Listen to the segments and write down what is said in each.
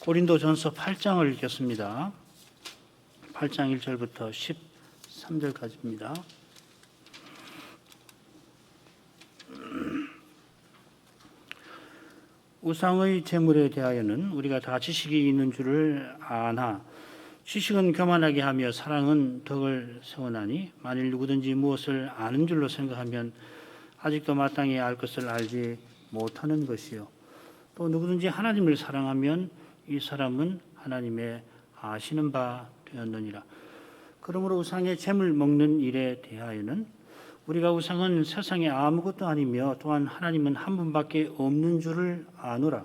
고린도전서 8장을 읽겠습니다. 8장 1절부터 13절까지입니다. 우상의 제물에 대하여는 우리가 다 지식이 있는 줄을 아나 지식은 교만하게 하며 사랑은 덕을 세우나니 만일 누구든지 무엇을 아는 줄로 생각하면 아직도 마땅히 알 것을 알지 못하는 것이요 또 누구든지 하나님을 사랑하면 이 사람은 하나님의 아시는 바 되었느니라. 그러므로 우상의 제물 먹는 일에 대하여는 우리가 우상은 세상에 아무것도 아니며 또한 하나님은 한 분밖에 없는 줄을 아노라.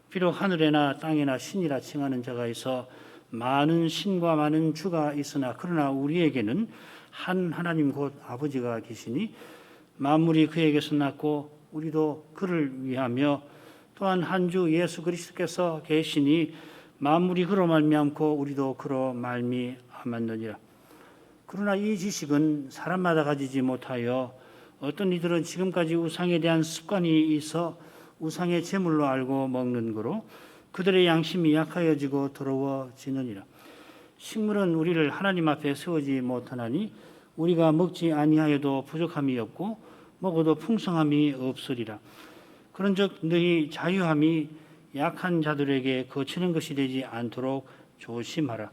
비록 하늘에나 땅에나 신이라 칭하는 자가 있어 많은 신과 많은 주가 있으나 그러나 우리에게는 한 하나님 곧 아버지가 계시니 만물이 그에게서 났고 우리도 그를 위하며 또한 한 주 예수 그리스도께서 계시니 만물이 그로 말미암고 우리도 그로 말미암았느니라. 그러나 이 지식은 사람마다 가지지 못하여 어떤 이들은 지금까지 우상에 대한 습관이 있어 우상의 제물로 알고 먹는 거로 그들의 양심이 약하여지고 더러워지느니라. 식물은 우리를 하나님 앞에 세우지 못하나니 우리가 먹지 아니하여도 부족함이 없고 먹어도 풍성함이 없으리라. 그런즉 너희 자유함이 약한 자들에게 거치는 것이 되지 않도록 조심하라.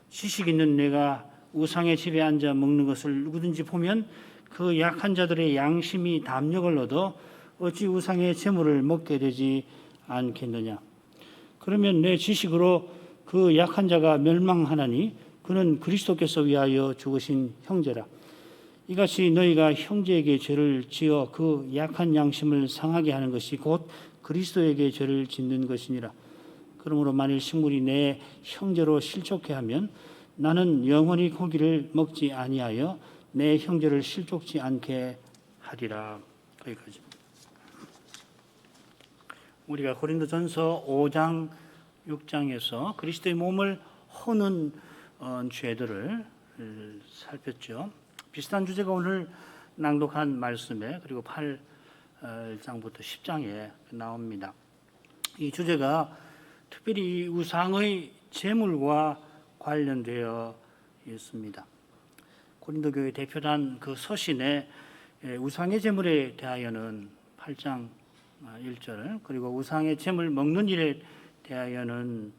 지식 있는 내가 우상의 집에 앉아 먹는 것을 누구든지 보면 그 약한 자들의 양심이 담력을 얻어 어찌 우상의 제물을 먹게 되지 않겠느냐. 그러면 내 지식으로 그 약한 자가 멸망하나니 그는 그리스도께서 위하여 죽으신 형제라. 이같이 너희가 형제에게 죄를 지어 그 약한 양심을 상하게 하는 것이 곧 그리스도에게 죄를 짓는 것이니라. 그러므로 만일 식물이 내 형제로 실족해 하면 나는 영원히 고기를 먹지 아니하여 내 형제를 실족지 않게 하리라. 거기까지. 우리가 고린도전서 5장 6장에서 그리스도의 몸을 허는 죄들을 살폈죠. 비슷한 주제가 오늘 낭독한 말씀에 그리고 8장부터 10장에 나옵니다. 이 주제가 특별히 우상의 제물과 관련되어 있습니다. 고린도 교회 대표단 그 서신에 우상의 제물에 대하여는 8장 1절 그리고 우상의 제물 먹는 일에 대하여는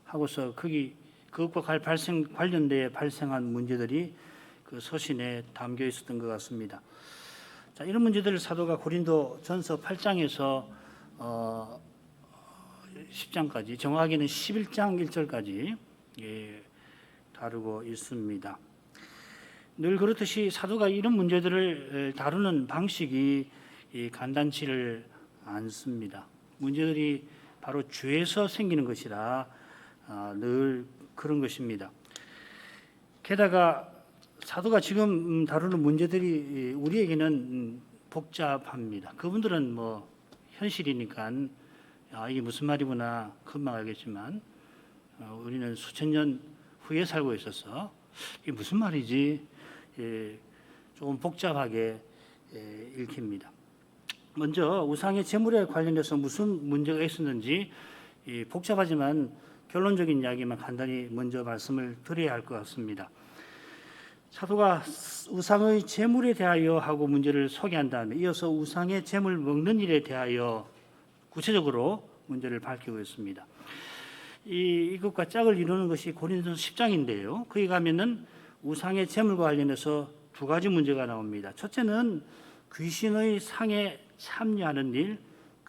하고서 그것과 관련되어 발생한 문제들이 그 서신에 담겨 있었던 것 같습니다. 자, 이런 문제들을 사도가 고린도전서 8장에서 10장까지 정확하게는 11장 1절까지 다루고 있습니다. 늘 그렇듯이 사도가 이런 문제들을 다루는 방식이 간단치를 않습니다. 문제들이 바로 죄에서 생기는 것이라 늘 그런 것입니다. 게다가 사도가 지금 다루는 문제들이 우리에게는 복잡합니다. 그분들은 뭐 현실이니까 이게 무슨 말이구나 금방 알겠지만 우리는 수천 년 후에 살고 있어서 이게 무슨 말이지 조금 복잡하게 읽힙니다. 먼저 우상의 제물에 관련해서 무슨 문제가 있었는지 복잡하지만 결론적인 이야기만 간단히 먼저 말씀을 드려야 할 것 같습니다. 사도가 우상의 제물에 대하여 하고 문제를 소개한 다음에 이어서 우상의 제물 먹는 일에 대하여 구체적으로 문제를 밝히고 있습니다. 이것과 짝을 이루는 것이 고린도전서 10장인데요. 거기 가면은 우상의 제물과 관련해서 두 가지 문제가 나옵니다. 첫째는 귀신의 상에 참여하는 일,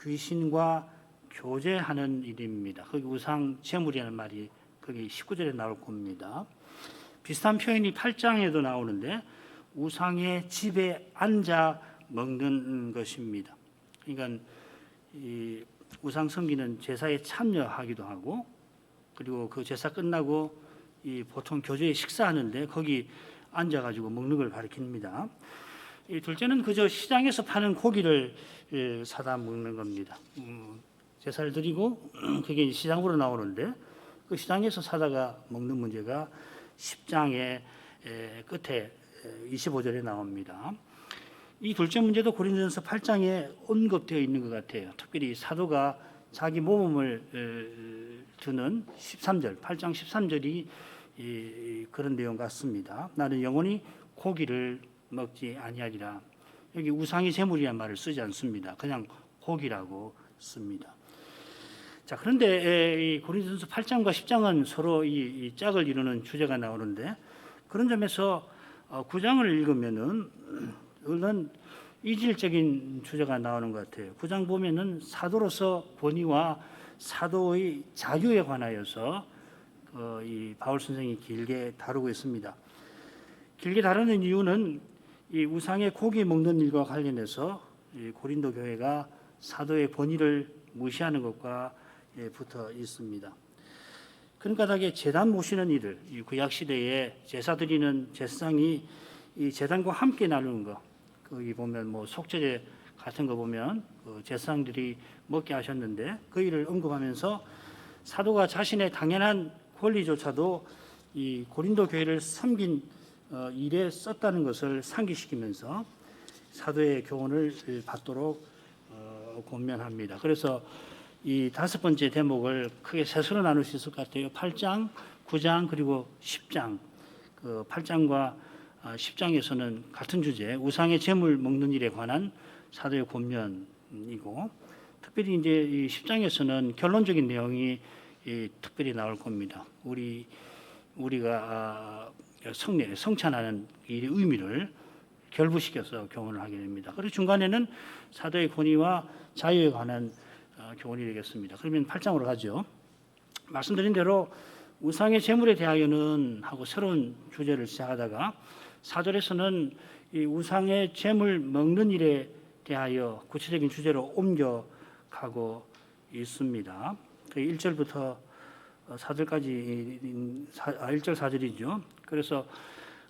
귀신과 교제하는 일입니다. 거기 우상 제물이라는 말이 거기 19절에 나올 겁니다. 비슷한 표현이 8장에도 나오는데 우상의 집에 앉아 먹는 것입니다. 그러니까 이 우상 섬기는 제사에 참여하기도 하고 그리고 그 제사 끝나고 보통 교제에 식사하는데 거기 앉아가지고 먹는 걸 가리킵니다. 이 둘째는 그저 시장에서 파는 고기를 사다 먹는 겁니다. 제사를 드리고 그게 시장으로 나오는데 그 시장에서 사다가 먹는 문제가 10장의 끝에 25절에 나옵니다. 이 둘째 문제도 고린도전서 8장에 언급되어 있는 것 같아요. 특별히 사도가 자기 모범을 드는 13절, 8장 13절이 그런 내용 같습니다. 나는 영원히 고기를 먹지 아니하리라. 여기 우상이 제물이란 말을 쓰지 않습니다. 그냥 고기라고 씁니다. 자, 그런데 이 고린도전서 8장과 10장은 서로 이 짝을 이루는 주제가 나오는데, 그런 점에서 9장을 읽으면은 물론 이질적인 주제가 나오는 것 같아요. 9장 보면은 사도로서 본의와 사도의 자유에 관하여서 이 바울 선생이 길게 다루고 있습니다. 길게 다루는 이유는 이 우상의 고기 먹는 일과 관련해서 이 고린도 교회가 사도의 본의를 무시하는 것과 붙어 있습니다. 그러니까 제단 모시는 일을, 이 구약 시대에 제사 드리는 제사상이 이 제단과 함께 나누는 거, 거기 보면 뭐 속죄제 같은 거 보면 그 제사장들이 먹게 하셨는데, 그 일을 언급하면서 사도가 자신의 당연한 권리조차도 이 고린도 교회를 섬긴 일에 썼다는 것을 상기시키면서 사도의 교훈을 받도록 권면합니다. 그래서 이 5번째 대목을 크게 셋으로 나눌 수 있을 것 같아요. 8장, 9장 그리고 10장. 그 8장과 10장에서는 같은 주제, 우상의 제물 먹는 일에 관한 사도의 권면이고, 특별히 이제 이 10장에서는 결론적인 내용이 특별히 나올 겁니다. 우리가 성찬하는 일의 의미를 결부시켜서 교훈을 하게 됩니다. 그리고 중간에는 사도의 권위와 자유에 관한 교훈이 되겠습니다. 그러면 8장으로 가죠. 말씀드린 대로 우상의 제물에 대하여는 하고 새로운 주제를 시작하다가 4절에서는 이 우상의 제물 먹는 일에 대하여 구체적인 주제로 옮겨가고 있습니다. 1절부터 4절까지 1절 4절이죠. 그래서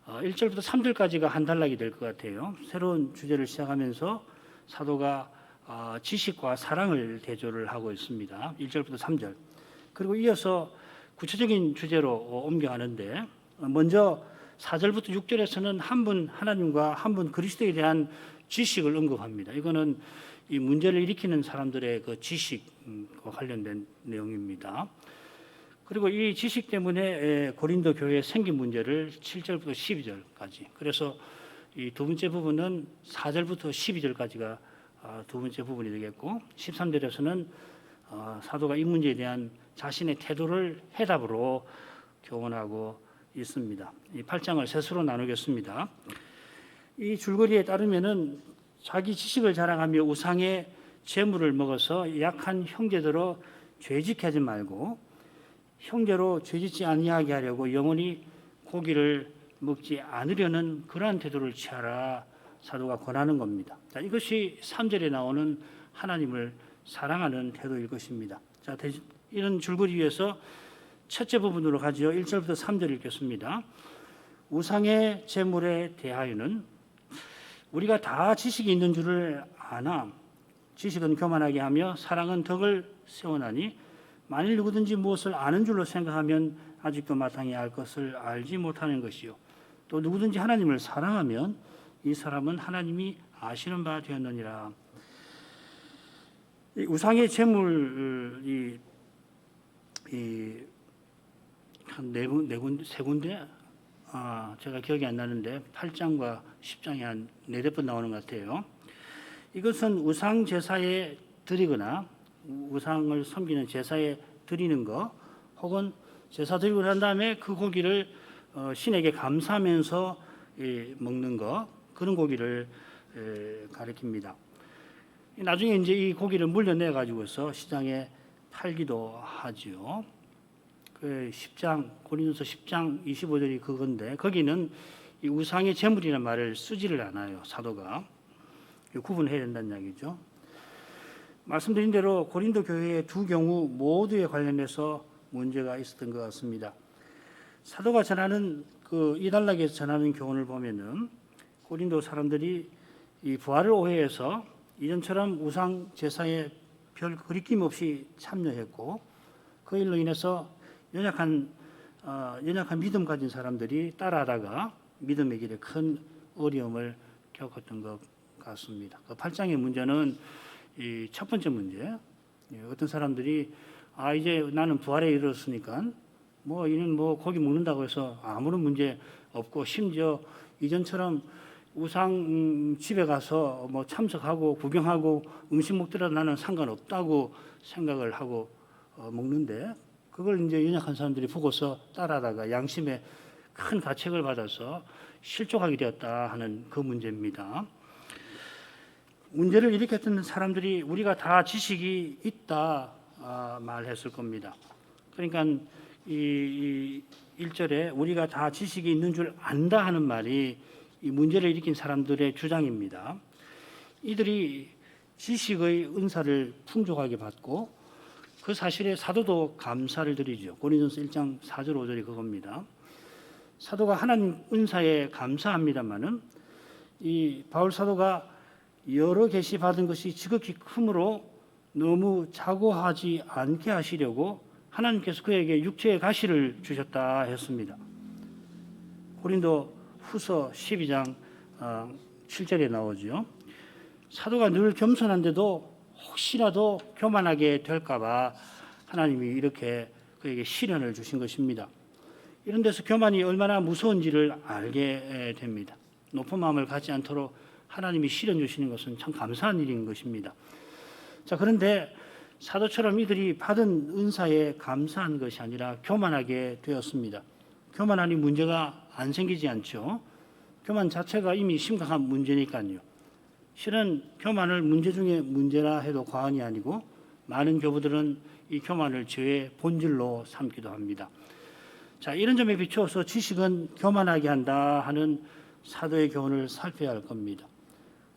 1절부터 3절까지가 한 단락이 될 것 같아요. 새로운 주제를 시작하면서 사도가 지식과 사랑을 대조를 하고 있습니다. 1절부터 3절. 그리고 이어서 구체적인 주제로 옮겨가는데, 먼저 4절부터 6절에서는 한 분 하나님과 한 분 그리스도에 대한 지식을 언급합니다. 이거는 이 문제를 일으키는 사람들의 그 지식과 관련된 내용입니다. 그리고 이 지식 때문에 고린도 교회에 생긴 문제를 7절부터 12절까지. 그래서 이 두 번째 부분은 4절부터 12절까지가 두 번째 부분이 되겠고, 13절에서는 사도가 이 문제에 대한 자신의 태도를 해답으로 교훈하고 있습니다. 이 8장을 셋으로 나누겠습니다. 이 줄거리에 따르면은 자기 지식을 자랑하며 우상의 재물을 먹어서 약한 형제들로 죄짓게 하지 말고 형제로 죄짓지 아니하게 하려고 영원히 고기를 먹지 않으려는 그러한 태도를 취하라, 사도가 권하는 겁니다. 자, 이것이 3절에 나오는 하나님을 사랑하는 태도일 것입니다. 자, 이런 줄거리 위에서 첫째 부분으로 가지요. 1절부터 3절 읽겠습니다. 우상의 제물에 대하여는 우리가 다 지식이 있는 줄을 아나 지식은 교만하게 하며 사랑은 덕을 세워나니 만일 누구든지 무엇을 아는 줄로 생각하면 아직도 마땅히 알 것을 알지 못하는 것이요, 또 누구든지 하나님을 사랑하면 이 사람은 하나님이 아시는 바 되었느니라. 이 우상의 제물이 한 세 군데, 제가 기억이 안 나는데 8장과 10장에 한 4번 나오는 것 같아요. 이것은 우상 제사에 드리거나 우상을 섬기는 제사에 드리는 거, 혹은 제사 드리고 난 다음에 그 고기를 신에게 감사하면서 먹는 거, 그런 고기를 가리킵니다. 나중에 이제 이 고기를 물려내 가지고서 시장에 팔기도 하지요. 그 10장, 고린도서 10장 25절이 그건데, 거기는 이 우상의 제물이라는 말을 쓰지를 않아요. 사도가 구분해야 된다는 이야기죠. 말씀드린 대로 고린도 교회의 두 경우 모두에 관련해서 문제가 있었던 것 같습니다. 사도가 전하는 그 이단락에서 전하는 교훈을 보면은 고린도 사람들이 이 부활을 오해해서 이전처럼 우상 제사에 별 거리낌 없이 참여했고, 그 일로 인해서 연약한 믿음 가진 사람들이 따라하다가 믿음의 길에 큰 어려움을 겪었던 것 같습니다. 그 8장의 문제는 이 첫 번째 문제, 어떤 사람들이 이제 나는 부활에 이르렀으니까 뭐 이는 뭐 고기 먹는다고 해서 아무런 문제 없고, 심지어 이전처럼 우상 집에 가서 뭐 참석하고 구경하고 음식 먹더라도 나는 상관없다고 생각을 하고 먹는데, 그걸 이제 연약한 사람들이 보고서 따라하다가 양심에 큰 가책을 받아서 실족하게 되었다 하는 그 문제입니다. 문제를 일으켰던 사람들이 우리가 다 지식이 있다 말했을 겁니다. 그러니까 이 1절에 우리가 다 지식이 있는 줄 안다 하는 말이 이 문제를 일으킨 사람들의 주장입니다. 이들이 지식의 은사를 풍족하게 받고 그 사실에 사도도 감사를 드리죠. 고린도서 1장 4절 5절이 그겁니다. 사도가 하나님 은사에 감사합니다마는 이 바울 사도가 여러 계시 받은 것이 지극히 크므로 너무 자고하지 않게 하시려고 하나님께서 그에게 육체의 가시를 주셨다 했습니다. 고린도 후서 12장 7절에 나오죠. 사도가 늘 겸손한데도 혹시라도 교만하게 될까봐 하나님이 이렇게 그에게 시련을 주신 것입니다. 이런 데서 교만이 얼마나 무서운지를 알게 됩니다. 높은 마음을 갖지 않도록 하나님이 시련 주시는 것은 참 감사한 일인 것입니다. 자, 그런데 사도처럼 이들이 받은 은사에 감사한 것이 아니라 교만하게 되었습니다. 교만하니 문제가 안 생기지 않죠. 교만 자체가 이미 심각한 문제니까요. 실은 교만을 문제 중에 문제라 해도 과언이 아니고, 많은 교부들은 이 교만을 죄의 본질로 삼기도 합니다. 자, 이런 점에 비추어서 지식은 교만하게 한다 하는 사도의 교훈을 살펴야 할 겁니다.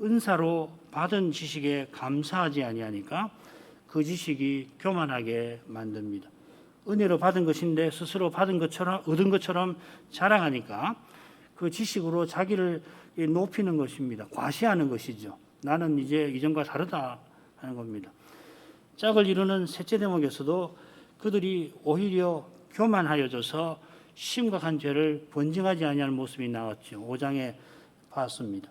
은사로 받은 지식에 감사하지 아니하니까 그 지식이 교만하게 만듭니다. 은혜로 받은 것인데 스스로 얻은 것처럼 자랑하니까 그 지식으로 자기를 높이는 것입니다. 과시하는 것이죠. 나는 이제 이전과 다르다 하는 겁니다. 짝을 이루는 셋째 대목에서도 그들이 오히려 교만하여져서 심각한 죄를 번증하지 아니하는 모습이 나왔죠. 5장에 봤습니다.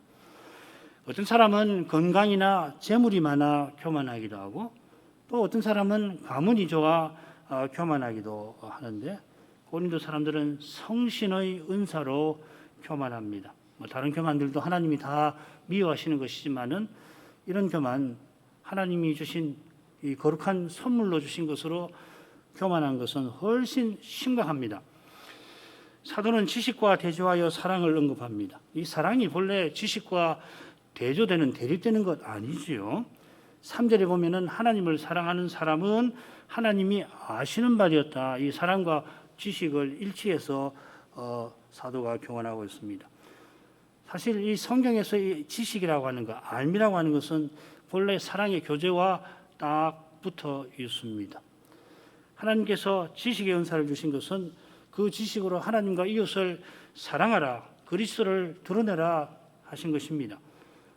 어떤 사람은 건강이나 재물이 많아 교만하기도 하고, 또 어떤 사람은 가문이 좋아 교만하기도 하는데, 고린도 사람들은 성신의 은사로 교만합니다. 다른 교만들도 하나님이 다 미워하시는 것이지만은 이런 교만, 하나님이 주신 이 거룩한 선물로 주신 것으로 교만한 것은 훨씬 심각합니다. 사도는 지식과 대조하여 사랑을 언급합니다. 이 사랑이 본래 지식과 대조되는, 대립되는 것 아니지요. 3절에 보면은 하나님을 사랑하는 사람은 하나님이 아시는 바 되었다. 이 사랑과 지식을 일치해서 사도가 교훈하고 있습니다. 사실 이 성경에서 이 지식이라고 하는 것, 알미라고 하는 것은 본래 사랑의 교제와 딱 붙어 있습니다. 하나님께서 지식의 은사를 주신 것은 그 지식으로 하나님과 이웃을 사랑하라, 그리스도를 드러내라 하신 것입니다.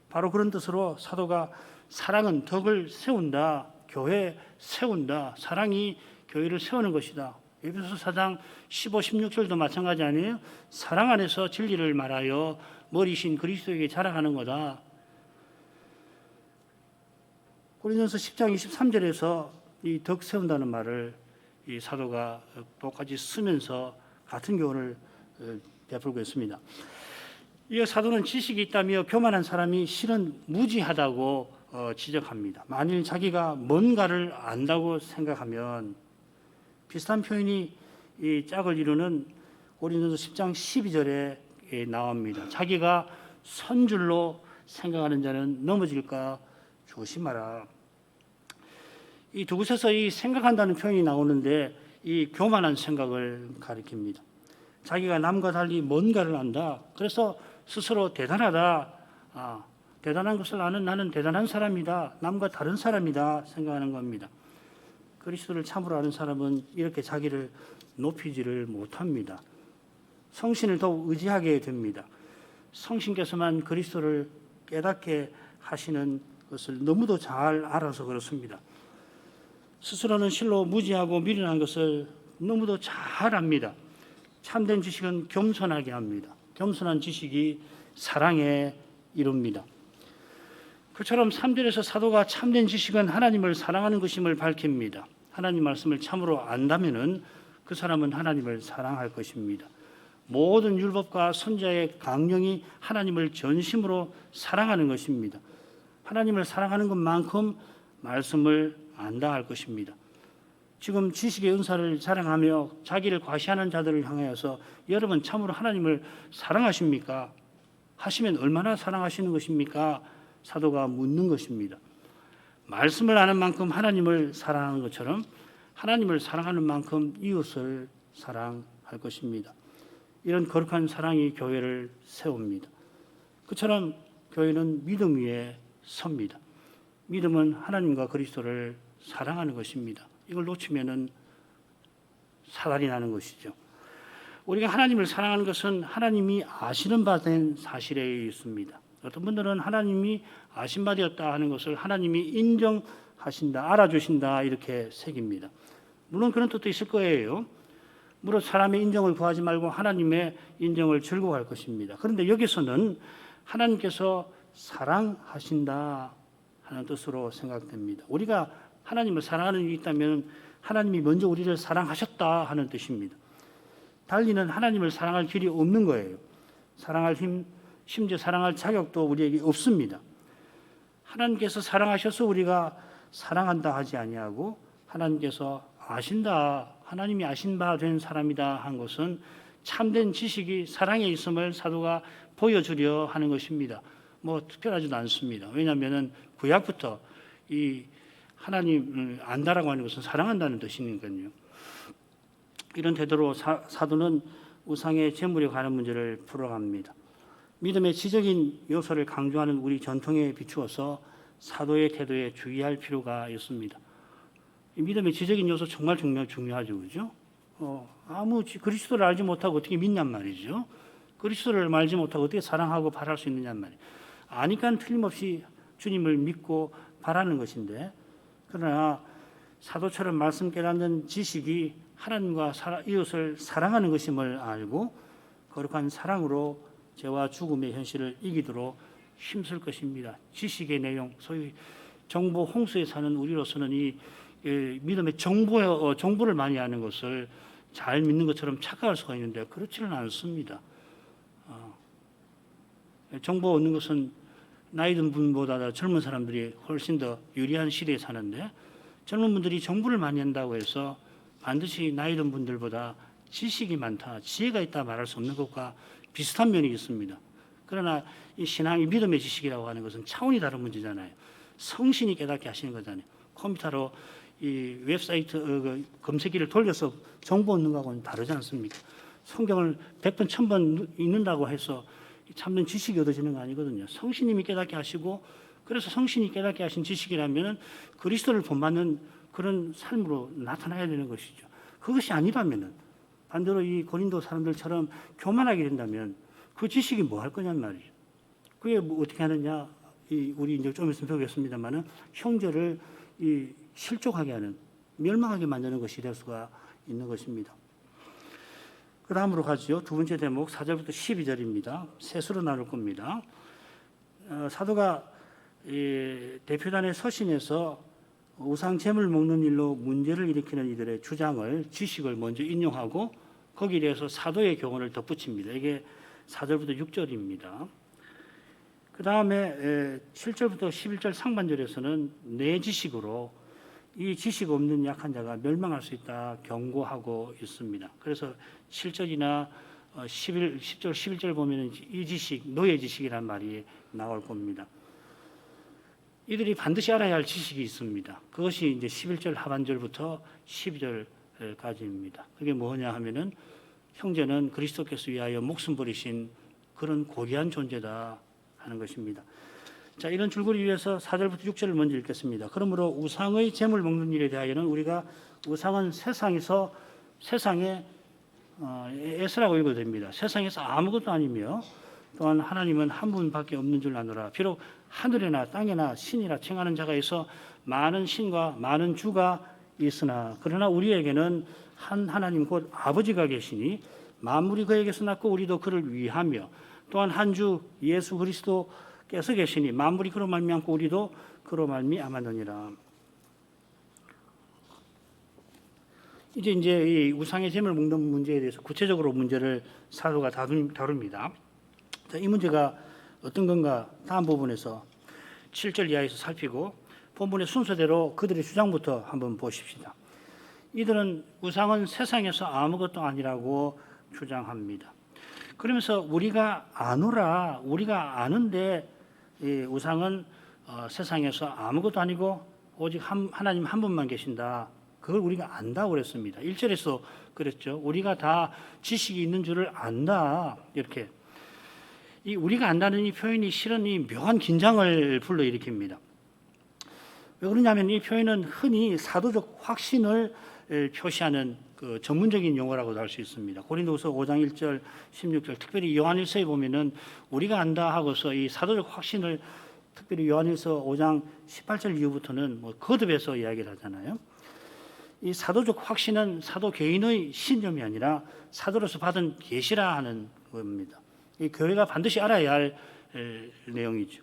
바로 그런 뜻으로 사도가 사랑은 덕을 세운다, 교회 세운다, 사랑이 교회를 세우는 것이다. 에베소서 4장 15, 16절도 마찬가지 아니에요? 사랑 안에서 진리를 말하여 머리신 그리스도에게 자랑하는 거다. 고린도서 10장 23절에서 이 덕 세운다는 말을 이 사도가 똑같이 쓰면서 같은 교훈을 베풀고 있습니다. 이 사도는 지식이 있다며 교만한 사람이 실은 무지하다고 지적합니다. 만일 자기가 뭔가를 안다고 생각하면, 비슷한 표현이 이 짝을 이루는 고린도서 10장 12절에 나옵니다. 자기가 선 줄로 생각하는 자는 넘어질까 조심하라. 이 두 곳에서 이 생각한다는 표현이 나오는데 이 교만한 생각을 가리킵니다. 자기가 남과 달리 뭔가를 안다. 그래서 스스로 대단하다. 대단한 것을 아는 나는 대단한 사람이다. 남과 다른 사람이다 생각하는 겁니다. 그리스도를 참으로 아는 사람은 이렇게 자기를 높이지를 못합니다. 성신을 더욱 의지하게 됩니다. 성신께서만 그리스도를 깨닫게 하시는 것을 너무도 잘 알아서 그렇습니다. 스스로는 실로 무지하고 미련한 것을 너무도 잘 압니다. 참된 지식은 겸손하게 합니다. 겸손한 지식이 사랑에 이룹니다. 그처럼 3절에서 사도가 참된 지식은 하나님을 사랑하는 것임을 밝힙니다. 하나님 말씀을 참으로 안다면은 그 사람은 하나님을 사랑할 것입니다. 모든 율법과 선지자의 강령이 하나님을 전심으로 사랑하는 것입니다. 하나님을 사랑하는 것만큼 말씀을 안다 할 것입니다. 지금 지식의 은사를 자랑하며 자기를 과시하는 자들을 향하여서 여러분 참으로 하나님을 사랑하십니까? 하시면 얼마나 사랑하시는 것입니까? 사도가 묻는 것입니다. 말씀을 아는 만큼 하나님을 사랑하는 것처럼 하나님을 사랑하는 만큼 이웃을 사랑할 것입니다. 이런 거룩한 사랑이 교회를 세웁니다. 그처럼 교회는 믿음 위에 섭니다. 믿음은 하나님과 그리스도를 사랑하는 것입니다. 이걸 놓치면은 사달이 나는 것이죠. 우리가 하나님을 사랑하는 것은 하나님이 아시는 바 된 사실에 있습니다. 어떤 분들은 하나님이 아신 바 되었다 하는 것을 하나님이 인정하신다, 알아주신다 이렇게 새깁니다. 물론 그런 뜻도 있을 거예요. 물론 사람의 인정을 구하지 말고 하나님의 인정을 즐거워할 것입니다. 그런데 여기서는 하나님께서 사랑하신다 하는 뜻으로 생각됩니다. 우리가 하나님을 사랑하는 일이 있다면 하나님이 먼저 우리를 사랑하셨다 하는 뜻입니다. 달리는 하나님을 사랑할 길이 없는 거예요. 사랑할 힘, 심지어 사랑할 자격도 우리에게 없습니다. 하나님께서 사랑하셔서 우리가 사랑한다 하지 아니하고 하나님께서 아신다, 하나님이 아신 바 된 사람이다 한 것은 참된 지식이 사랑에 있음을 사도가 보여주려 하는 것입니다. 뭐 특별하지도 않습니다. 왜냐하면 구약부터 이 하나님을 안다라고 하는 것은 사랑한다는 뜻이니까요. 이런 태도로 사도는 우상의 제물에 관한 문제를 풀어갑니다. 믿음의 지적인 요소를 강조하는 우리 전통에 비추어서 사도의 태도에 주의할 필요가 있습니다. 이 믿음의 지적인 요소 정말 중요하죠, 그죠? 아무 그리스도를 알지 못하고 어떻게 믿냔 말이죠. 그리스도를 알지 못하고 어떻게 사랑하고 바랄 수 있느냐 말이에요. 아니까 틀림없이 주님을 믿고 바라는 것인데, 그러나 사도처럼 말씀 깨닫는 지식이 하나님과 이웃을 사랑하는 것임을 알고 거룩한 사랑으로 죄와 죽음의 현실을 이기도록 힘쓸 것입니다. 지식의 내용, 소위 정보 홍수에 사는 우리로서는 이 믿음의 정보를 많이 아는 것을 잘 믿는 것처럼 착각할 수가 있는데 그렇지는 않습니다. 정보 얻는 것은 나이 든 분보다 젊은 사람들이 훨씬 더 유리한 시대에 사는데 젊은 분들이 정보를 많이 한다고 해서 반드시 나이 든 분들보다 지식이 많다, 지혜가 있다 말할 수 없는 것과 비슷한 면이 있습니다. 그러나 이 신앙이 믿음의 지식이라고 하는 것은 차원이 다른 문제잖아요. 성신이 깨닫게 하시는 거잖아요. 컴퓨터로 이 웹사이트 검색기를 돌려서 정보 얻는 거하고는 다르지 않습니까? 성경을 100번, 1000번 읽는다고 해서 참된 지식이 얻어지는 거 아니거든요. 성신님이 깨닫게 하시고, 그래서 성신이 깨닫게 하신 지식이라면 그리스도를 본받는 그런 삶으로 나타나야 되는 것이죠. 그것이 아니라면 반대로 이 고린도 사람들처럼 교만하게 된다면 그 지식이 뭐 할 거냔 말이죠. 그게 뭐 어떻게 하느냐, 우리 이제 좀 있으면 배우겠습니다만은 형제를 실족하게 하는, 멸망하게 만드는 것이 될 수가 있는 것입니다. 그 다음으로 가죠. 두 번째 대목 4절부터 12절입니다. 셋으로 나눌 겁니다. 사도가 대표단의 서신에서 우상 제물 먹는 일로 문제를 일으키는 이들의 주장을, 지식을 먼저 인용하고 거기에 대해서 사도의 교훈을 덧붙입니다. 이게 4절부터 6절입니다. 그 다음에 7절부터 11절 상반절에서는 내 지식으로 이 지식 없는 약한 자가 멸망할 수 있다 경고하고 있습니다. 그래서 7절이나 10절, 11절 보면 이 지식, 너의 지식이란 말이 나올 겁니다. 이들이 반드시 알아야 할 지식이 있습니다. 그것이 이제 11절 하반절부터 12절까지입니다. 그게 뭐냐 하면은 형제는 그리스도께서 위하여 목숨 버리신 그런 고귀한 존재다 하는 것입니다. 자, 이런 줄거리 위에서 4절부터 6절을 먼저 읽겠습니다. 그러므로 우상의 제물 먹는 일에 대하여는 우리가 우상은 세상에 에스라고 읽어도 됩니다. 세상에서 아무것도 아니며 또한 하나님은 한 분밖에 없는 줄 아노라. 비록 하늘에나 땅에나 신이라 칭하는 자가 있어 많은 신과 많은 주가 있으나 그러나 우리에게는 한 하나님 곧 아버지가 계시니 만물이 그에게서 났고 우리도 그를 위하며 또한 한 주 예수 그리스도께서 계시니 만물이 그로 말미암고 우리도 그로 말미암았느니라. 이제 이 우상의 제물 먹는 문제에 대해서 구체적으로 문제를 사도가 다룹니다. 자, 이 문제가 어떤 건가 다음 부분에서 7절 이하에서 살피고 본문의 순서대로 그들의 주장부터 한번 보십시다. 이들은 우상은 세상에서 아무것도 아니라고 주장합니다. 그러면서 우리가 아노라, 우리가 아는데 이 우상은 세상에서 아무것도 아니고 오직 하나님 한 분만 계신다. 그걸 우리가 안다고 그랬습니다. 1절에서 그랬죠. 우리가 다 지식이 있는 줄을 안다. 이렇게. 이 우리가 안다는 이 표현이 실은 이 묘한 긴장을 불러일으킵니다. 왜 그러냐면 이 표현은 흔히 사도적 확신을 표시하는 그 전문적인 용어라고도 할 수 있습니다. 고린도후서 5장 1절, 16절, 특별히 요한일서에 보면은 우리가 안다 하고서 이 사도적 확신을 특별히 요한일서 5장 18절 이후부터는 뭐 거듭해서 이야기를 하잖아요. 이 사도적 확신은 사도 개인의 신념이 아니라 사도로서 받은 계시라 하는 겁니다. 이 교회가 반드시 알아야 할 내용이죠.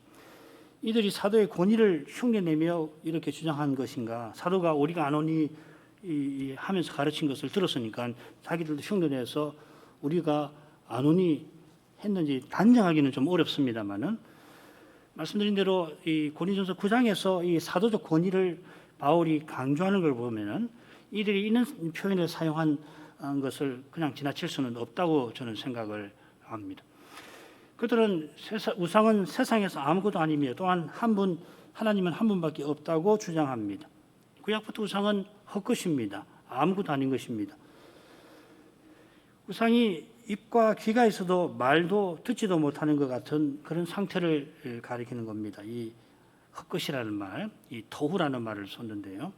이들이 사도의 권위를 흉내내며 이렇게 주장한 것인가? 사도가 우리가 아노니 하면서 가르친 것을 들었으니까 자기들도 흉내내서 우리가 아노니 했는지 단정하기는 좀 어렵습니다만은 말씀드린 대로 이 고린도전서 9장에서 이 사도적 권위를 바울이 강조하는 걸 보면은 이들이 이런 표현을 사용한 것을 그냥 지나칠 수는 없다고 저는 생각을 합니다. 그들은 우상은 세상에서 아무것도 아니며 또한 하나님은 한 분밖에 없다고 주장합니다. 구약부터 우상은 헛것입니다. 아무것도 아닌 것입니다. 우상이 입과 귀가 있어도 말도 듣지도 못하는 것 같은 그런 상태를 가리키는 겁니다. 이 헛것이라는 말, 이 토후라는 말을 썼는데요.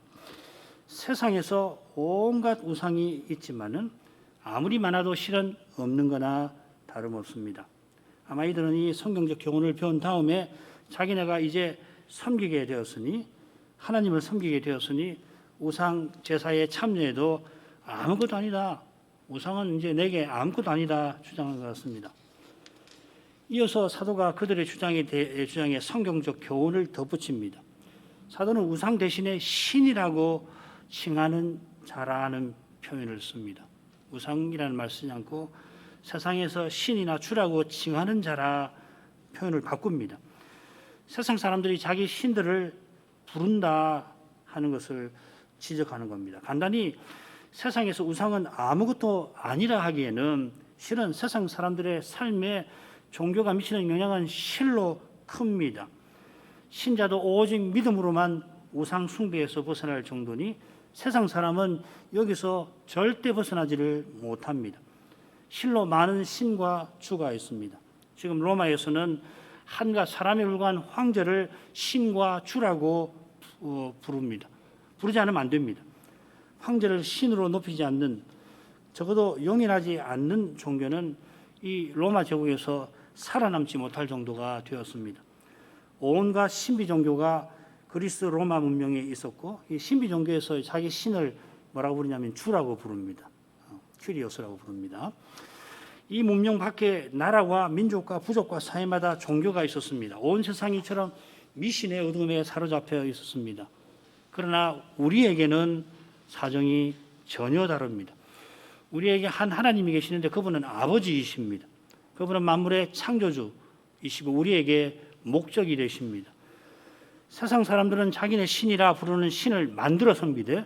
세상에서 온갖 우상이 있지만은 아무리 많아도 실은 없는 거나 다름없습니다. 아마 이들은 이 성경적 교훈을 배운 다음에 자기네가 이제 섬기게 되었으니 하나님을 섬기게 되었으니 우상 제사에 참여해도 아무것도 아니다. 우상은 이제 내게 아무것도 아니다 주장한 것 같습니다. 이어서 사도가 그들의 주장에 성경적 교훈을 덧붙입니다. 사도는 우상 대신에 신이라고 칭하는 자라는 표현을 씁니다. 우상이라는 말 쓰지 않고 세상에서 신이나 주라고 칭하는 자라 표현을 바꿉니다. 세상 사람들이 자기 신들을 부른다 하는 것을 지적하는 겁니다. 간단히 세상에서 우상은 아무것도 아니라 하기에는 실은 세상 사람들의 삶에 종교가 미치는 영향은 실로 큽니다. 신자도 오직 믿음으로만 우상 숭배에서 벗어날 정도니 세상 사람은 여기서 절대 벗어나지를 못합니다. 실로 많은 신과 주가 있습니다. 지금 로마에서는 한갓 사람에 불과한 황제를 신과 주라고 부릅니다. 부르지 않으면 안 됩니다. 황제를 신으로 높이지 않는, 적어도 용인하지 않는 종교는 이 로마 제국에서 살아남지 못할 정도가 되었습니다. 온갖 신비 종교가 그리스 로마 문명에 있었고, 이 신비 종교에서 자기 신을 뭐라고 부르냐면 주라고 부릅니다. 큐리오스라고 부릅니다. 이 문명 밖에 나라와 민족과 부족과 사회마다 종교가 있었습니다. 온 세상이 이처럼 미신의 어둠에 사로잡혀 있었습니다. 그러나 우리에게는 사정이 전혀 다릅니다. 우리에게 한 하나님이 계시는데 그분은 아버지이십니다. 그분은 만물의 창조주이시고 우리에게 목적이 되십니다. 세상 사람들은 자기네 신이라 부르는 신을 만들어 섬기되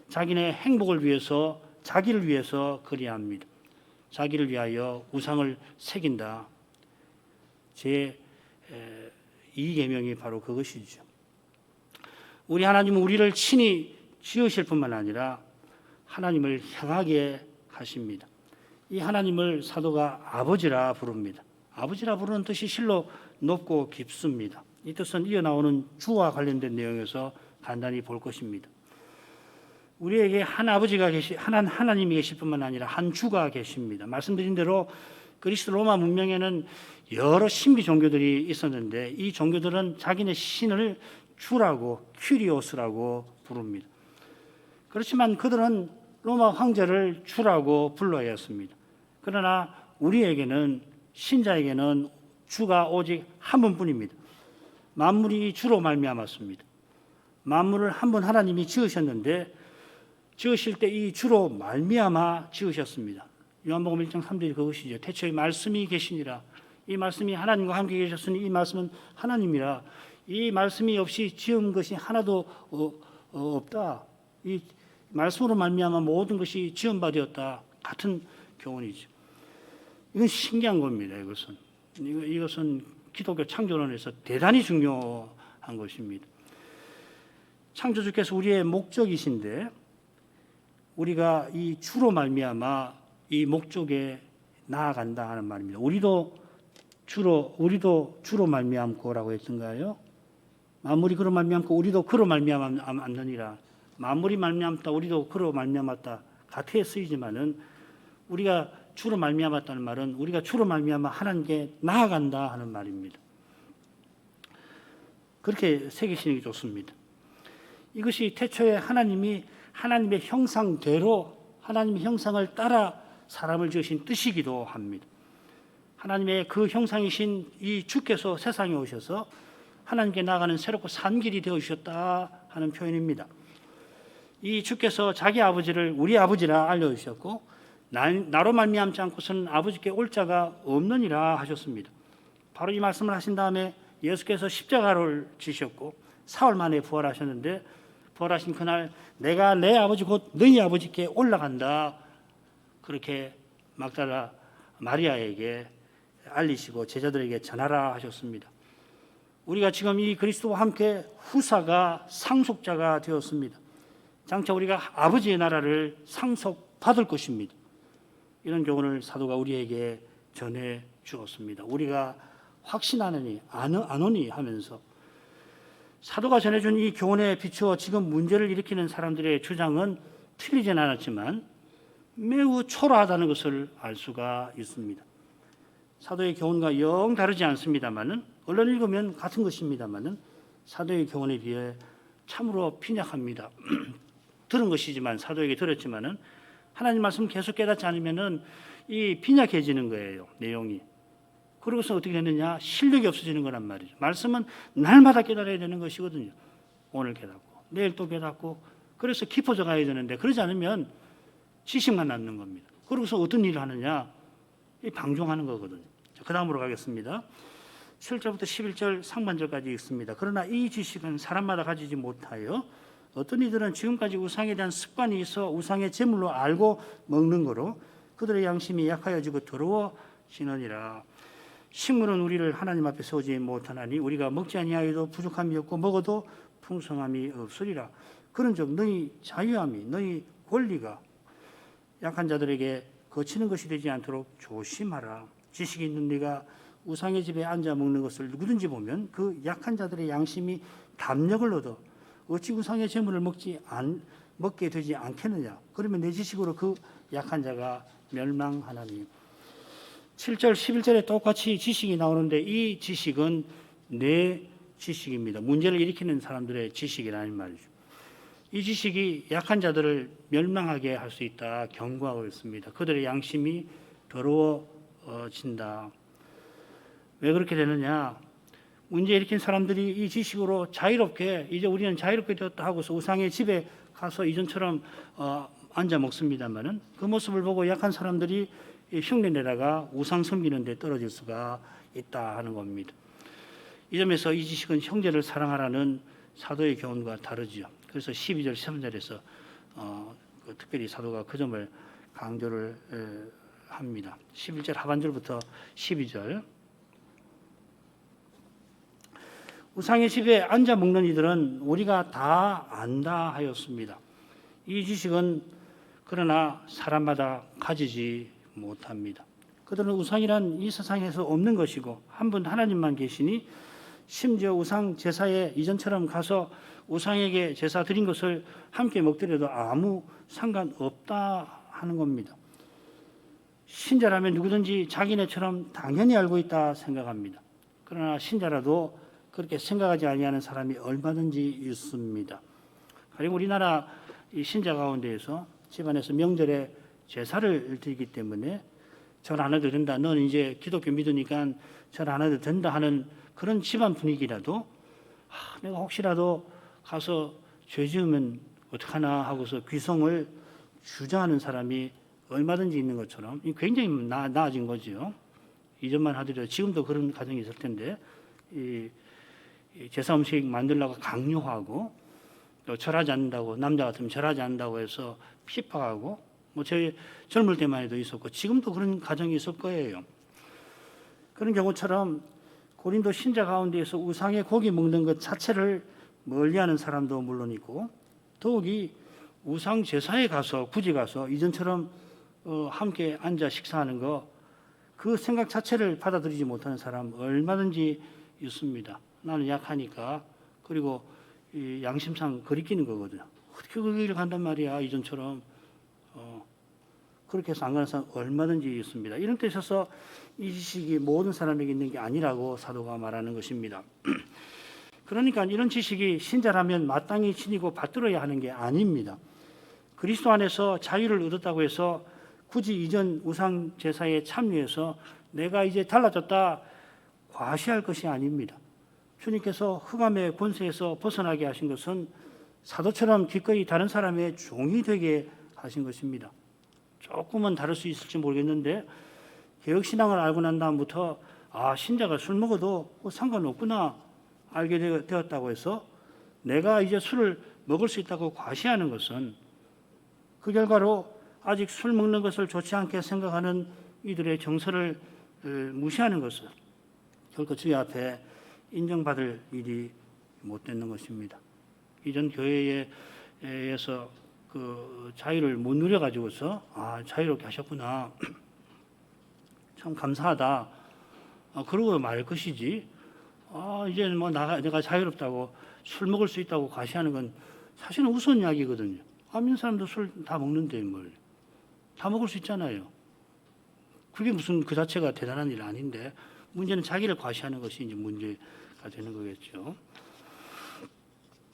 자기네 행복을 위해서, 자기를 위해서 그리합니다. 자기를 위하여 우상을 새긴다. 제 2계명이 바로 그것이죠. 우리 하나님은 우리를 친히 지으실 뿐만 아니라 하나님을 향하게 하십니다. 이 하나님을 사도가 아버지라 부릅니다. 아버지라 부르는 뜻이 실로 높고 깊습니다. 이 뜻은 이어나오는 주와 관련된 내용에서 간단히 볼 것입니다. 우리에게 한 아버지가 한 하나님이 계실 뿐만 아니라 한 주가 계십니다. 말씀드린 대로 그리스 로마 문명에는 여러 신비 종교들이 있었는데 이 종교들은 자기네 신을 주라고, 큐리오스라고 부릅니다. 그렇지만 그들은 로마 황제를 주라고 불러야 했습니다. 그러나 우리에게는, 신자에게는 주가 오직 한 분뿐입니다. 만물이 주로 말미암았습니다. 만물을 한 분 하나님이 지으셨는데 지으실 때 이 주로 말미암아 지으셨습니다. 요한복음 1장 3절이 그것이죠. 태초에 말씀이 계시니라. 이 말씀이 하나님과 함께 계셨으니 이 말씀은 하나님이라. 이 말씀이 없이 지은 것이 하나도 없다. 이 말씀으로 말미암아 모든 것이 지은 바 되었다. 같은 교훈이죠. 이건 신기한 겁니다. 이것은 기독교 창조론에서 대단히 중요한 것입니다. 창조주께서 우리의 목적이신데 우리가 이 주로 말미암아 이 목적에 나아간다 하는 말입니다. 우리도 주로 말미암고라고 했던가요? 만물이 그로 말미암고 우리도 그로 말미암느니라. 만물이 말미암다 우리도 그로 말미암았다. 같이 쓰이지만은 우리가 주로 말미암았다는 말은 우리가 주로 말미암아 하나님께 나아간다 하는 말입니다. 그렇게 새기시는 게 좋습니다. 이것이 태초에 하나님의 형상대로 하나님의 형상을 따라 사람을 지으신 뜻이기도 합니다. 하나님의 그 형상이신 이 주께서 세상에 오셔서 하나님께 나아가는 새롭고 산 길이 되어주셨다 하는 표현입니다. 이 주께서 자기 아버지를 우리 아버지라 알려주셨고 나로 말미암지 않고서는 아버지께 올 자가 없느니라 하셨습니다. 바로 이 말씀을 하신 다음에 예수께서 십자가를 지셨고 사흘 만에 부활하셨는데 부활하신 그날 내가 내 아버지 곧 너희 아버지께 올라간다. 그렇게 막달라 마리아에게 알리시고 제자들에게 전하라 하셨습니다. 우리가 지금 이 그리스도와 함께 후사가 상속자가 되었습니다. 장차 우리가 아버지의 나라를 상속받을 것입니다. 이런 교훈을 사도가 우리에게 전해 주었습니다. 우리가 확신하느니 아노니 하면서 사도가 전해준 이 교훈에 비추어 지금 문제를 일으키는 사람들의 주장은 틀리진 않았지만 매우 초라하다는 것을 알 수가 있습니다. 사도의 교훈과 영 다르지 않습니다만은 얼른 읽으면 같은 것입니다만은 사도의 교훈에 비해 참으로 빈약합니다. 들은 것이지만 사도에게 들었지만은 하나님 말씀 계속 깨닫지 않으면은 이 빈약해지는 거예요. 내용이. 그러고서 어떻게 되느냐? 실력이 없어지는 거란 말이죠. 말씀은 날마다 깨달아야 되는 것이거든요. 오늘 깨닫고 내일 또 깨닫고 그래서 깊어져 가야 되는데 그러지 않으면 지식만 남는 겁니다. 그러고서 어떤 일을 하느냐? 이 방종하는 거거든요. 그 다음으로 가겠습니다. 7절부터 11절 상반절까지 읽습니다. 그러나 이 지식은 사람마다 가지지 못하여 어떤 이들은 지금까지 우상에 대한 습관이 있어 우상의 제물로 알고 먹는 거로 그들의 양심이 약하여지고 더러워지느니라. 식물은 우리를 하나님 앞에 세우지 못하나니 우리가 먹지 아니하여도 부족함이 없고 먹어도 풍성함이 없으리라. 그런즉 너희 자유함이 너희 권리가 약한 자들에게 거치는 것이 되지 않도록 조심하라. 지식이 있는 네가 우상의 집에 앉아 먹는 것을 누구든지 보면 그 약한 자들의 양심이 담력을 얻어 어찌 우상의 제물을 먹게 되지 않겠느냐. 그러면 내 지식으로 그 약한 자가 멸망하나니. 7절 11절에 똑같이 지식이 나오는데 이 지식은 내 지식입니다. 문제를 일으키는 사람들의 지식이라는 말이죠. 이 지식이 약한 자들을 멸망하게 할 수 있다 경고하고 있습니다. 그들의 양심이 더러워진다. 왜 그렇게 되느냐? 문제 일으킨 사람들이 이 지식으로 자유롭게 이제 우리는 자유롭게 되었다 하고서 우상의 집에 가서 이전처럼 앉아 먹습니다만은 그 모습을 보고 약한 사람들이 흉내내다가 우상 섬기는 데 떨어질 수가 있다 하는 겁니다. 이 점에서 이 지식은 형제를 사랑하라는 사도의 교훈과 다르죠. 그래서 12절 13절에서 특별히 사도가 그 점을 강조를 합니다. 11절 하반절부터 12절. 우상의 집에 앉아 먹는 이들은 우리가 다 안다 하였습니다. 이 지식은 그러나 사람마다 가지지 못합니다. 그들은 우상이란 이 세상에서 없는 것이고 한 분 하나님만 계시니 심지어 우상 제사에 이전처럼 가서 우상에게 제사 드린 것을 함께 먹더라도 아무 상관없다 하는 겁니다. 신자라면 누구든지 자기네처럼 당연히 알고 있다 생각합니다. 그러나 신자라도 그렇게 생각하지 아니하는 사람이 얼마든지 있습니다. 가령 우리나라 이 신자 가운데에서 집안에서 명절에 제사를 드리기 때문에 절 안 해도 된다. 너는 이제 기독교 믿으니까 절 안 해도 된다 하는 그런 집안 분위기라도 내가 혹시라도 가서 죄 지으면 어떡하나 하고서 귀성을 주저하는 사람이 얼마든지 있는 것처럼 굉장히 나아진 거죠. 이전만 하더라도 지금도 그런 가정이 있을 텐데 이 제사 음식 만들려고 강요하고 또 절하지 않는다고, 남자 같으면 절하지 않는다고 해서 핍박하고, 뭐 저희 젊을 때만 해도 있었고 지금도 그런 가정이 있을 거예요. 그런 경우처럼 고린도 신자 가운데에서 우상의 고기 먹는 것 자체를 멀리하는 사람도 물론 있고, 더욱이 우상 제사에 가서 굳이 가서 이전처럼 함께 앉아 식사하는 거, 그 생각 자체를 받아들이지 못하는 사람 얼마든지 있습니다. 나는 약하니까. 그리고 이 양심상 거리끼는 거거든요. 어떻게 그 길을 간단 말이야, 이전처럼. 그렇게 해서 안 가는 사람 얼마든지 있습니다. 이런 데 있어서 이 지식이 모든 사람에게 있는 게 아니라고 사도가 말하는 것입니다. 그러니까 이런 지식이 신자라면 마땅히 지니고 받들어야 하는 게 아닙니다. 그리스도 안에서 자유를 얻었다고 해서 굳이 이전 우상 제사에 참여해서 내가 이제 달라졌다 과시할 것이 아닙니다. 주님께서 흑암의 권세에서 벗어나게 하신 것은 사도처럼 기꺼이 다른 사람의 종이 되게 하신 것입니다. 조금은 다를 수 있을지 모르겠는데 개혁신앙을 알고 난 다음부터 신자가 술 먹어도 상관없구나 알게 되었다고 해서 내가 이제 술을 먹을 수 있다고 과시하는 것은 그 결과로 아직 술 먹는 것을 좋지 않게 생각하는 이들의 정서를 무시하는 것은 결코 주의 앞에 인정받을 일이 못 되는 것입니다. 이전 교회에서 그 자유를 못 누려가지고서 자유롭게 하셨구나, 참 감사하다, 그러고 말 것이지. 이제는 뭐 내가 자유롭다고 술 먹을 수 있다고 과시하는 건 사실은 우스운 이야기거든요. 믿는 사람도 술 다 먹는데 뭘. 다 먹을 수 있잖아요. 그게 무슨 그 자체가 대단한 일 아닌데 문제는 자기를 과시하는 것이 이제 문제가 되는 거겠죠.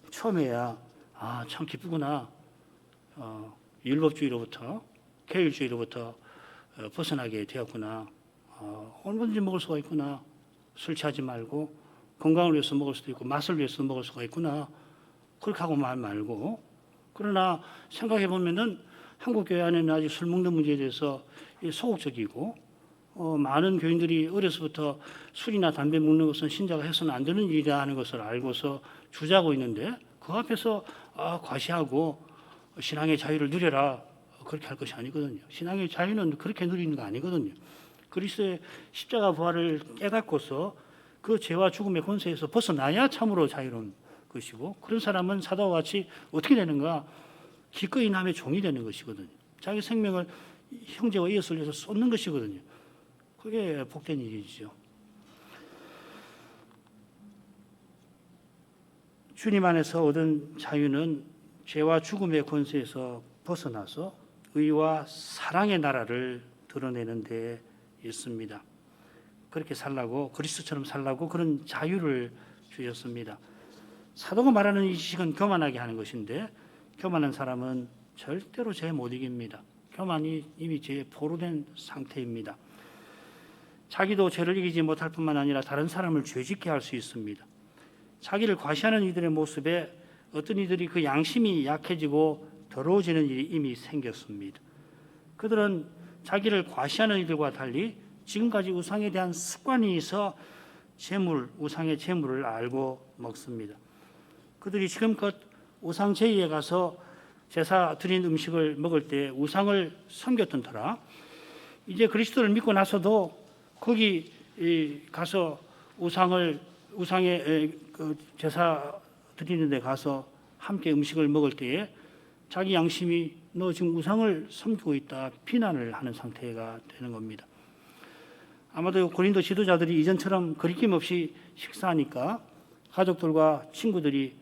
처음에야 참 기쁘구나. 율법주의로부터 계율주의로부터 벗어나게 되었구나. 얼마든지 먹을 수가 있구나. 술 취하지 말고 건강을 위해서 먹을 수도 있고 맛을 위해서 먹을 수가 있구나. 그렇게 하고 말 말고. 그러나 생각해 보면은 한국 교회 안에는 아직 술 먹는 문제에 대해서 소극적이고 많은 교인들이 어려서부터 술이나 담배 먹는 것은 신자가 해서는 안 되는 일이라 하는 것을 알고서 주저하고 있는데 그 앞에서 과시하고 신앙의 자유를 누려라 그렇게 할 것이 아니거든요. 신앙의 자유는 그렇게 누리는 거 아니거든요. 그리스도의 십자가 부활을 깨닫고서 그 죄와 죽음의 권세에서 벗어나야 참으로 자유로운 것이고, 그런 사람은 사도와 같이 어떻게 되는가? 기꺼이 남의 종이 되는 것이거든요. 자기 생명을 형제와 이웃을 위해서 쏟는 것이거든요. 그게 복된 일이죠. 주님 안에서 얻은 자유는 죄와 죽음의 권세에서 벗어나서 의와 사랑의 나라를 드러내는 데 있습니다. 그렇게 살라고, 그리스도처럼 살라고 그런 자유를 주셨습니다. 사도가 말하는 이 지식은 교만하게 하는 것인데 교만한 사람은 절대로 죄 못 이깁니다. 교만이 이미 죄에 포로된 상태입니다. 자기도 죄를 이기지 못할 뿐만 아니라 다른 사람을 죄짓게 할 수 있습니다. 자기를 과시하는 이들의 모습에 어떤 이들이 그 양심이 약해지고 더러워지는 일이 이미 생겼습니다. 그들은 자기를 과시하는 이들과 달리 지금까지 우상에 대한 습관이 있어 우상의 재물을 알고 먹습니다. 그들이 지금껏 우상 제위에 가서 제사 드린 음식을 먹을 때 우상을 섬겼던 터라 이제 그리스도를 믿고 나서도 거기 가서 우상의 제사 드리는 데 가서 함께 음식을 먹을 때에 자기 양심이 너 지금 우상을 섬기고 있다 비난을 하는 상태가 되는 겁니다. 아마도 고린도 지도자들이 이전처럼 거리낌 없이 식사하니까 가족들과 친구들이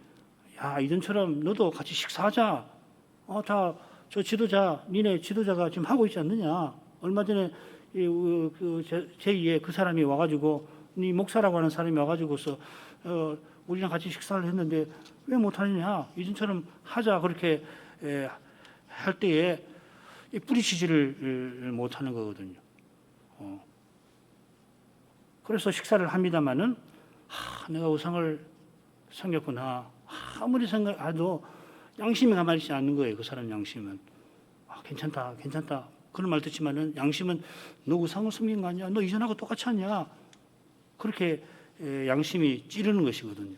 이전처럼 너도 같이 식사하자. 저 지도자, 니네 지도자가 지금 하고 있지 않느냐. 얼마 전에 제2의 그 사람이 와가지고 네 목사라고 하는 사람이 와가지고서 우리랑 같이 식사를 했는데 왜 못하느냐. 이전처럼 하자. 그렇게 할 때에 뿌리치지를 못하는 거거든요. 그래서 식사를 합니다마는 내가 우상을 섬겼구나. 아무리 생각해도 양심이 가만히 있지 않는 거예요. 그 사람 양심은. 괜찮다, 괜찮다. 그런 말 듣지만은 양심은 너 우상을 숨긴 거 아니야? 너 이전하고 똑같이 하냐? 그렇게 양심이 찌르는 것이거든요.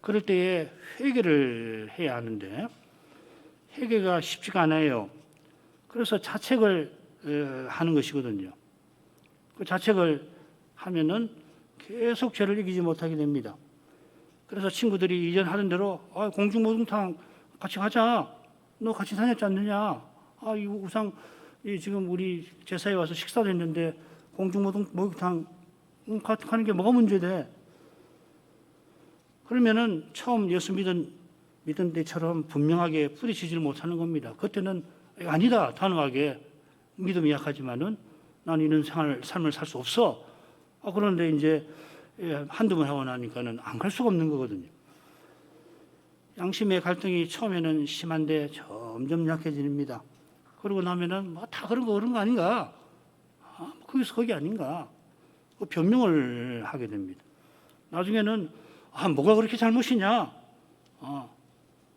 그럴 때에 회개를 해야 하는데 회개가 쉽지가 않아요. 그래서 자책을 하는 것이거든요. 그 자책을 하면은 계속 죄를 이기지 못하게 됩니다. 그래서 친구들이 이전 하던 대로 공중목욕탕 같이 가자. 너 같이 다녔지 않느냐? 이 우상 지금 우리 제사에 와서 식사도 했는데 공중목욕탕 가는 게 뭐가 문제돼? 그러면은 처음 예수 믿은 때처럼 분명하게 뿌리치지를 못하는 겁니다. 그때는 아니다 단호하게 믿음이 약하지만은 난 이런 삶을 살 수 없어. 그런데 이제 한두 번 하고 나니까는 안 갈 수가 없는 거거든요. 양심의 갈등이 처음에는 심한데 점점 약해집니다. 그러고 나면은 다 그런 거 아닌가? 거기서 거기 아닌가? 변명을 하게 됩니다. 나중에는 뭐가 그렇게 잘못이냐?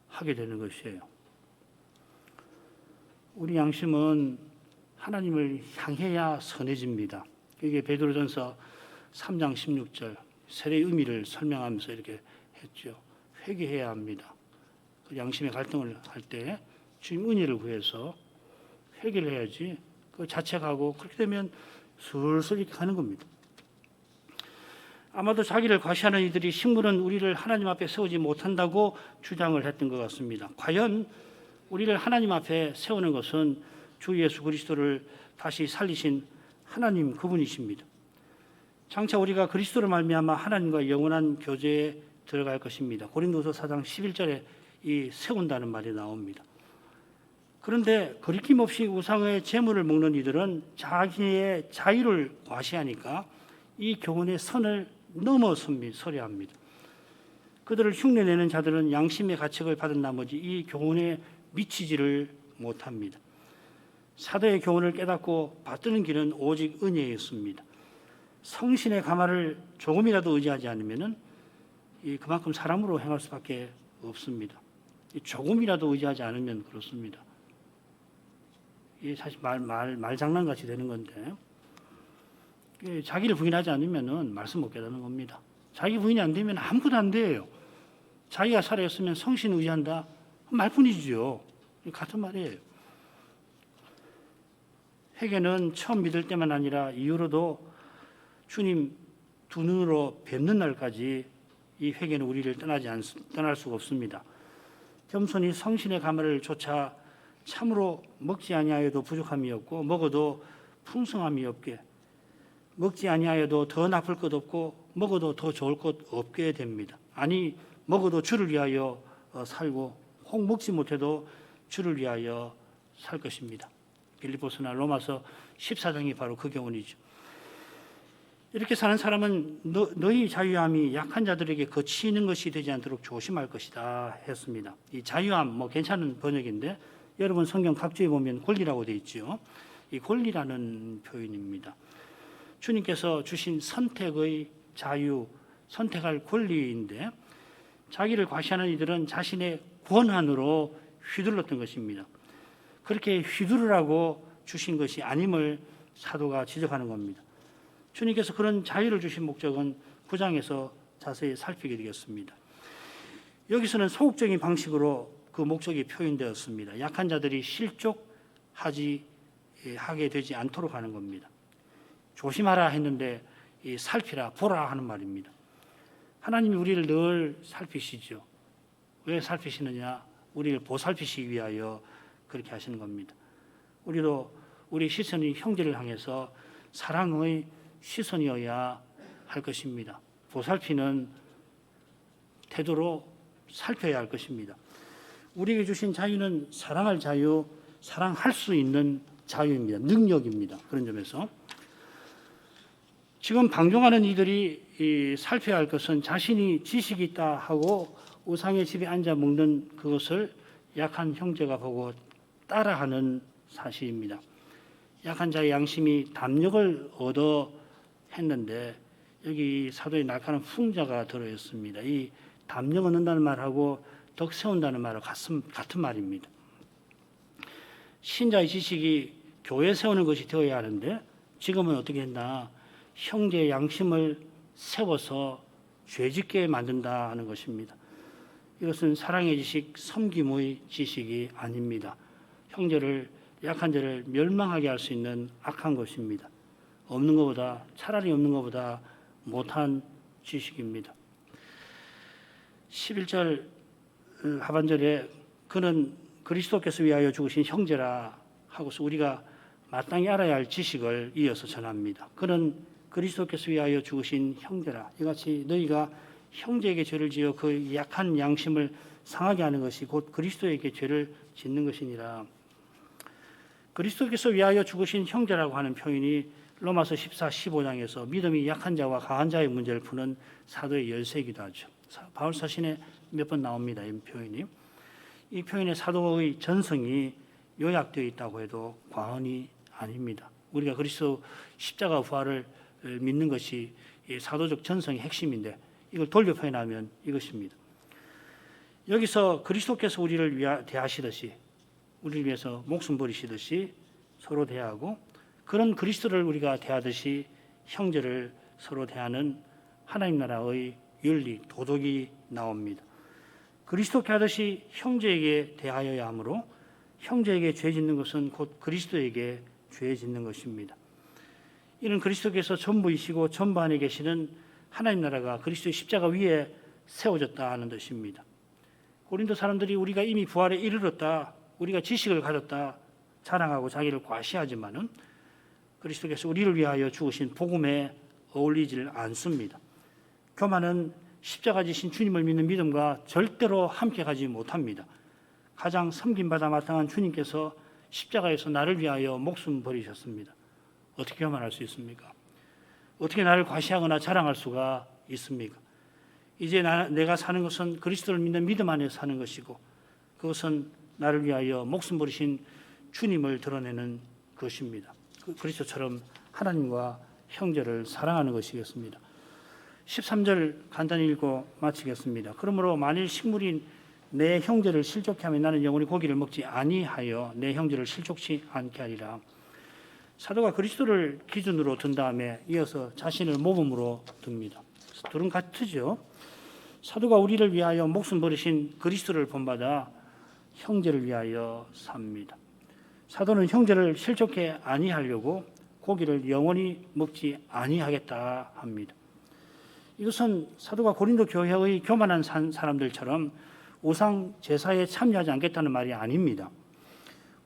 하게 되는 것이에요. 우리 양심은 하나님을 향해야 선해집니다. 이게 베드로전서 3장 16절 세례의 의미를 설명하면서 이렇게 했죠. 회개해야 합니다. 그 양심의 갈등을 할 때 주님 은혜를 구해서 회개를 해야지. 그 자책하고 그렇게 되면 슬슬 이렇게 가는 겁니다. 아마도 자기를 과시하는 이들이 식물은 우리를 하나님 앞에 세우지 못한다고 주장을 했던 것 같습니다. 과연 우리를 하나님 앞에 세우는 것은 주 예수 그리스도를 다시 살리신 하나님 그분이십니다. 장차 우리가 그리스도로 말미암아 하나님과 영원한 교제에 들어갈 것입니다. 고린도서 4장 11절에 이 세운다는 말이 나옵니다. 그런데 거리낌 없이 우상의 재물을 먹는 이들은 자기의 자유를 과시하니까 이 교훈의 선을 넘어서려 합니다. 그들을 흉내내는 자들은 양심의 가책을 받은 나머지 이 교훈에 미치지를 못합니다. 사도의 교훈을 깨닫고 받드는 길은 오직 은혜였습니다. 성신의 가마를 조금이라도 의지하지 않으면은 그만큼 사람으로 행할 수밖에 없습니다. 조금이라도 의지하지 않으면 그렇습니다. 이게 사실 말장난같이 되는 건데 자기를 부인하지 않으면은 말씀 못 깨닫는 겁니다. 자기 부인이 안 되면 아무것도 안 돼요. 자기가 살아있으면 성신 의지한다 말뿐이지요. 같은 말이에요. 회개는 처음 믿을 때만 아니라 이후로도 주님 두 눈으로 뵙는 날까지 이 회개는 우리를 떠날 수가 없습니다. 겸손히 성신의 가마를 조차 참으로 먹지 아니하여도 부족함이 없고 먹어도 풍성함이 없게 먹지 아니하여도 더 나쁠 것 없고 먹어도 더 좋을 것 없게 됩니다. 아니 먹어도 주를 위하여 살고 혹 먹지 못해도 주를 위하여 살 것입니다. 빌립보서나 로마서 14장이 바로 그 교훈이죠. 이렇게 사는 사람은 너희 자유함이 약한 자들에게 거치는 것이 되지 않도록 조심할 것이다 했습니다. 이 자유함 괜찮은 번역인데 여러분 성경 각주에 보면 권리라고 되어 있죠. 이 권리라는 표현입니다. 주님께서 주신 선택의 자유, 선택할 권리인데 자기를 과시하는 이들은 자신의 권한으로 휘둘렀던 것입니다. 그렇게 휘두르라고 주신 것이 아님을 사도가 지적하는 겁니다. 주님께서 그런 자유를 주신 목적은 9장에서 자세히 살피게 되겠습니다. 여기서는 소극적인 방식으로 그 목적이 표현되었습니다. 약한 자들이 실족하게 되지 않도록 하는 겁니다. 조심하라 했는데 살피라, 보라 하는 말입니다. 하나님이 우리를 늘 살피시죠. 왜 살피시느냐? 우리를 보살피시기 위하여 그렇게 하시는 겁니다. 우리도 우리 시선이 형제를 향해서 사랑의 시선이어야 할 것입니다. 보살피는 태도로 살펴야 할 것입니다. 우리에게 주신 자유는 사랑할 자유, 사랑할 수 있는 자유입니다. 능력입니다. 그런 점에서 지금 방종하는 이들이 살펴야 할 것은 자신이 지식이 있다 하고 우상의 집에 앉아 먹는 그것을 약한 형제가 보고 따라하는 사실입니다. 약한 자의 양심이 담력을 얻어 했는데 여기 사도의 날카로운 풍자가 들어있습니다. 이 담력 얻는다는 말하고 덕 세운다는 말과 같은 말입니다. 신자의 지식이 교회 세우는 것이 되어야 하는데 지금은 어떻게 했나? 형제의 양심을 세워서 죄짓게 만든다 하는 것입니다. 이것은 사랑의 지식, 섬김의 지식이 아닙니다. 형제를, 약한 자를 멸망하게 할 수 있는 악한 것입니다. 없는 것보다, 차라리 없는 것보다 못한 지식입니다. 11절 하반절에 그는 그리스도께서 위하여 죽으신 형제라 하고서 우리가 마땅히 알아야 할 지식을 이어서 전합니다. 그는 그리스도께서 위하여 죽으신 형제라. 이같이 너희가 형제에게 죄를 지어 그 약한 양심을 상하게 하는 것이 곧 그리스도에게 죄를 짓는 것이니라. 그리스도께서 위하여 죽으신 형제라고 하는 표현이 로마서 14, 15장에서 믿음이 약한 자와 강한 자의 문제를 푸는 사도의 열쇠이기도 하죠. 바울 사신에 몇 번 나옵니다. 이 표현이. 이 표현의 사도의 전성이 요약되어 있다고 해도 과언이 아닙니다. 우리가 그리스도 십자가 부활을 믿는 것이 사도적 전성의 핵심인데 이걸 돌려 표현하면 이것입니다. 여기서 그리스도께서 우리를 대하시듯이 우리를 위해서 목숨 버리시듯이 서로 대하고 그런 그리스도를 우리가 대하듯이 형제를 서로 대하는 하나님 나라의 윤리, 도덕이 나옵니다. 그리스도께 하듯이 형제에게 대하여야 하므로 형제에게 죄 짓는 것은 곧 그리스도에게 죄 짓는 것입니다. 이는 그리스도께서 전부이시고 전부 안에 계시는 하나님 나라가 그리스도의 십자가 위에 세워졌다 하는 뜻입니다. 고린도 사람들이 우리가 이미 부활에 이르렀다, 우리가 지식을 가졌다 자랑하고 자기를 과시하지만은 그리스도께서 우리를 위하여 죽으신 복음에 어울리질 않습니다. 교만은 십자가 지신 주님을 믿는 믿음과 절대로 함께 가지 못합니다. 가장 섬김받아 마땅한 주님께서 십자가에서 나를 위하여 목숨 버리셨습니다. 어떻게 교만할 수 있습니까? 어떻게 나를 과시하거나 자랑할 수가 있습니까? 이제 내가 사는 것은 그리스도를 믿는 믿음 안에 사는 것이고 그것은 나를 위하여 목숨 버리신 주님을 드러내는 것입니다. 그리스도처럼 하나님과 형제를 사랑하는 것이겠습니다. 13절 간단히 읽고 마치겠습니다. 그러므로 만일 식물이 내 형제를 실족케 하면 나는 영원히 고기를 먹지 아니하여 내 형제를 실족치 않게 하리라. 사도가 그리스도를 기준으로 든 다음에 이어서 자신을 모범으로 듭니다. 둘은 같으죠. 사도가 우리를 위하여 목숨 버리신 그리스도를 본받아 형제를 위하여 삽니다. 사도는 형제를 실족케 아니하려고 고기를 영원히 먹지 아니하겠다 합니다. 이것은 사도가 고린도 교회의 교만한 사람들처럼 우상 제사에 참여하지 않겠다는 말이 아닙니다.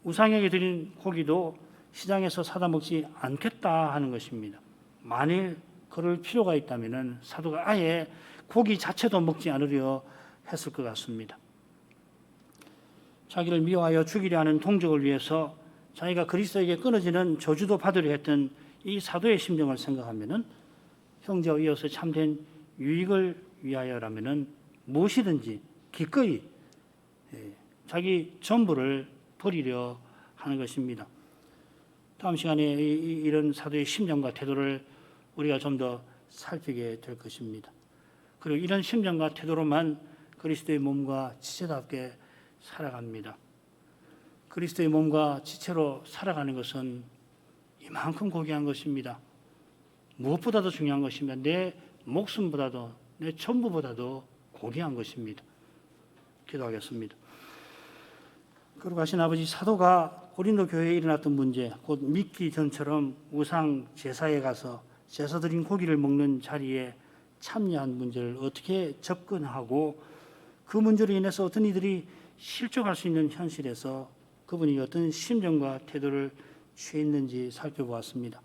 우상에게 드린 고기도 시장에서 사다 먹지 않겠다 하는 것입니다. 만일 그럴 필요가 있다면 사도가 아예 고기 자체도 먹지 않으려 했을 것 같습니다. 자기를 미워하여 죽이려 하는 동족을 위해서 자기가 그리스도에게 끊어지는 저주도 받으려 했던 이 사도의 심정을 생각하면 형제와 이어서 참된 유익을 위하여라면 무엇이든지 기꺼이 자기 전부를 버리려 하는 것입니다. 다음 시간에 이런 사도의 심정과 태도를 우리가 좀 더 살피게 될 것입니다. 그리고 이런 심정과 태도로만 그리스도의 몸과 지체답게 살아갑니다. 그리스도의 몸과 지체로 살아가는 것은 이만큼 고귀한 것입니다. 무엇보다도 중요한 것입니다. 내 목숨보다도 내 전부보다도 고귀한 것입니다. 기도하겠습니다. 거룩하신 아버지, 사도가 고린도 교회에 일어났던 문제, 곧 믿기 전처럼 우상 제사에 가서 제사 드린 고기를 먹는 자리에 참여한 문제를 어떻게 접근하고 그 문제로 인해서 어떤 이들이 실족할 수 있는 현실에서 그분이 어떤 심정과 태도를 취했는지 살펴보았습니다.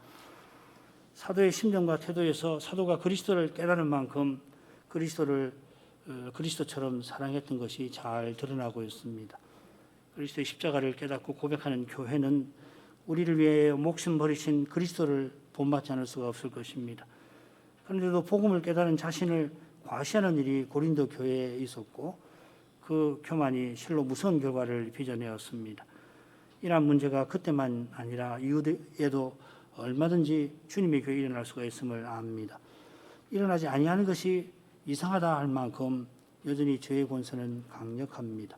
사도의 심정과 태도에서 사도가 그리스도를 깨달은 만큼 그리스도처럼 사랑했던 것이 잘 드러나고 있습니다. 그리스도의 십자가를 깨닫고 고백하는 교회는 우리를 위해 목숨 버리신 그리스도를 본받지 않을 수가 없을 것입니다. 그런데도 복음을 깨달은 자신을 과시하는 일이 고린도 교회에 있었고 그 교만이 실로 무서운 결과를 빚어내었습니다. 이러한 문제가 그때만 아니라 이후에도 얼마든지 주님의 교회에 일어날 수가 있음을 압니다. 일어나지 아니하는 것이 이상하다 할 만큼 여전히 죄의 권세는 강력합니다.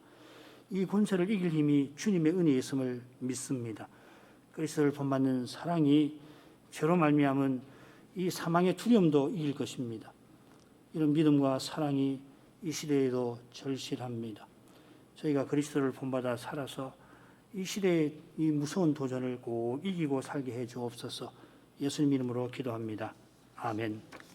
이 권세를 이길 힘이 주님의 은혜에 있음을 믿습니다. 그리스도를 본받는 사랑이 죄로 말미암은 이 사망의 두려움도 이길 것입니다. 이런 믿음과 사랑이 이 시대에도 절실합니다. 저희가 그리스도를 본받아 살아서 이 시대의 이 무서운 도전을 꼭 이기고 살게 해 주옵소서. 예수님 이름으로 기도합니다. 아멘.